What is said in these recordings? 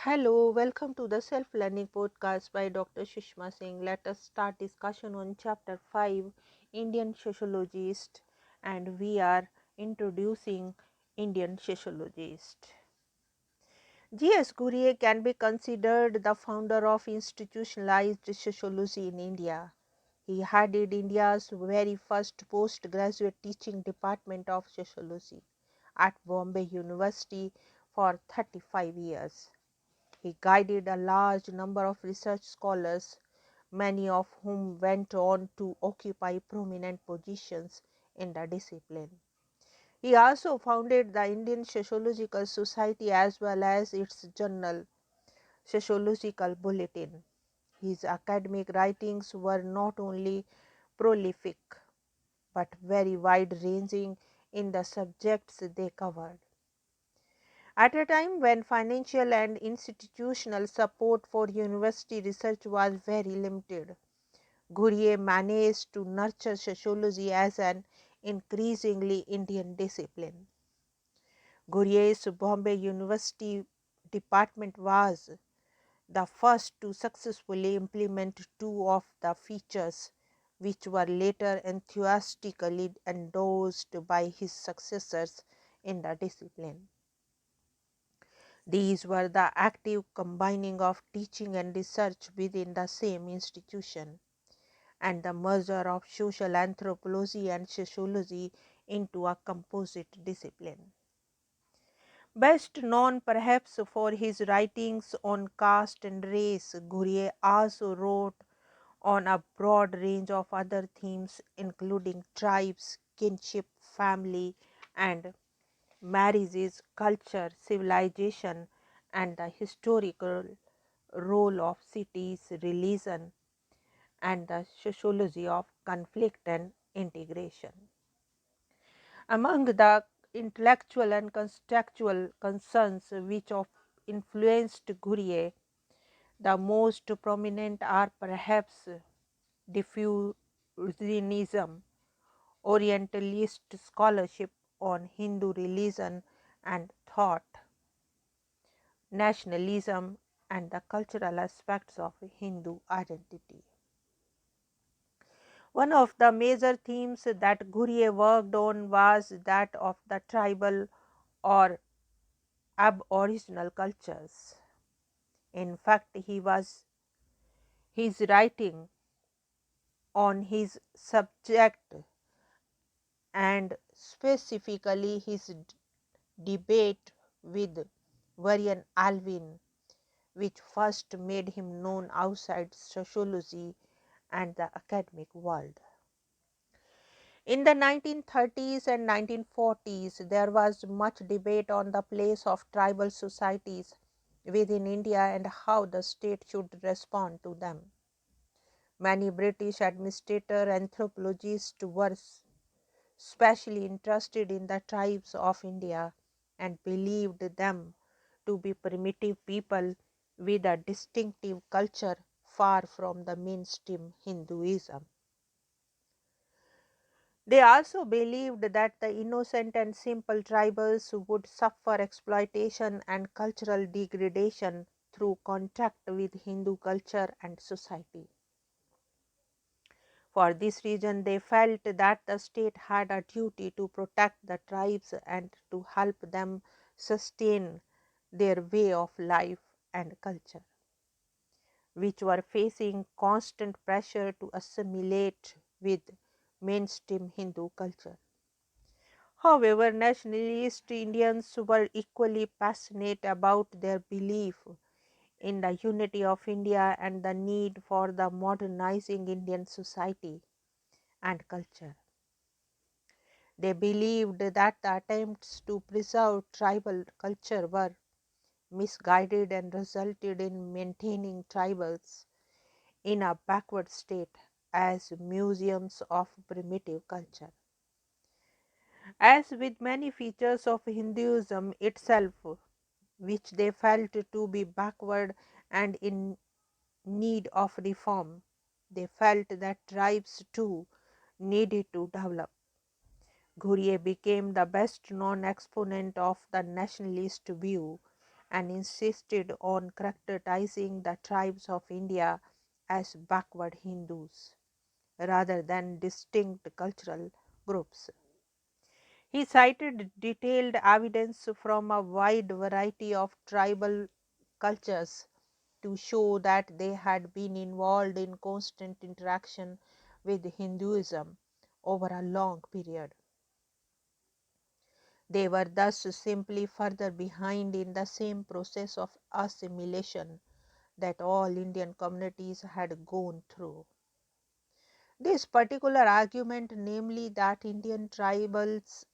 Hello, welcome to the Self Learning Podcast by Dr. Sushma Singh. Let us start discussion on Chapter 5 Indian Sociologist, and we are introducing Indian Sociologist. G.S. Ghurye can be considered the founder of institutionalized sociology in India. He headed India's very first postgraduate teaching department of sociology at Bombay University for 35 years. He guided a large number of research scholars, many of whom went on to occupy prominent positions in the discipline. He also founded the Indian Sociological Society as well as its journal, Sociological Bulletin. His academic writings were not only prolific but very wide ranging in the subjects they covered. At a time when financial and institutional support for university research was very limited, Ghurye managed to nurture sociology as an increasingly Indian discipline. Ghurye's Bombay University department was the first to successfully implement two of the features which were later enthusiastically endorsed by his successors in the discipline. These were the active combining of teaching and research within the same institution, and the merger of social anthropology and sociology into a composite discipline. Best known perhaps for his writings on caste and race, Ghurye also wrote on a broad range of other themes, including tribes, kinship, family, and marriages, culture, civilization, and the historical role of cities, religion, and the sociology of conflict and integration. Among the intellectual and conceptual concerns which of influenced Ghurye, the most prominent are perhaps diffusionism, Orientalist scholarship on Hindu religion and thought, nationalism, and the cultural aspects of Hindu identity. One of the major themes that Ghurye worked on was that of the tribal or aboriginal cultures. In fact, his writing on his subject and specifically his debate with Varian Alvin, which first made him known outside sociology and the academic world. In the 1930s and 1940s, there was much debate on the place of tribal societies within India and how the state should respond to them. Many British administrator anthropologists were specially interested in the tribes of India and believed them to be primitive people with a distinctive culture far from the mainstream Hinduism. They also believed that the innocent and simple tribals would suffer exploitation and cultural degradation through contact with Hindu culture and society. For this reason, they felt that the state had a duty to protect the tribes and to help them sustain their way of life and culture, which were facing constant pressure to assimilate with mainstream Hindu culture. However, nationalist Indians were equally passionate about their belief in the unity of India and the need for the modernizing Indian society and culture. They believed that the attempts to preserve tribal culture were misguided and resulted in maintaining tribals in a backward state as museums of primitive culture. As with many features of Hinduism itself, which they felt to be backward and in need of reform, they felt that tribes too needed to develop. Ghurye became the best known exponent of the nationalist view and insisted on characterizing the tribes of India as backward Hindus rather than distinct cultural groups. He cited detailed evidence from a wide variety of tribal cultures to show that they had been involved in constant interaction with Hinduism over a long period. They were thus simply further behind in the same process of assimilation that all Indian communities had gone through. This particular argument, namely that Indian tribals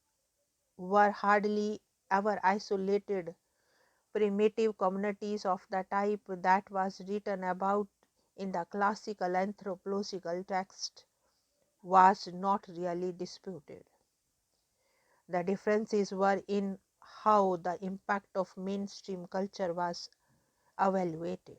were hardly ever isolated primitive communities of the type that was written about in the classical anthropological text, was not really disputed. The differences were in how the impact of mainstream culture was evaluated.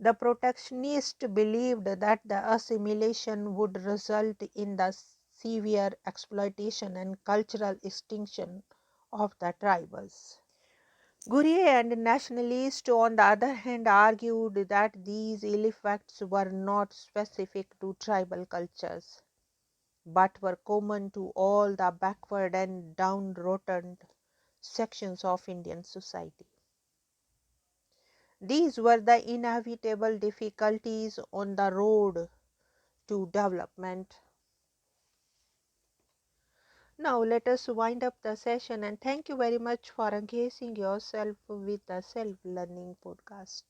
The protectionists believed that the assimilation would result in the severe exploitation and cultural extinction of the tribals. Gurye and nationalists, on the other hand, argued that these ill effects were not specific to tribal cultures, but were common to all the backward and downtrodden sections of Indian society. These were the inevitable difficulties on the road to development. Now, let us wind up the session and thank you very much for engaging yourself with the Self Learning Podcast.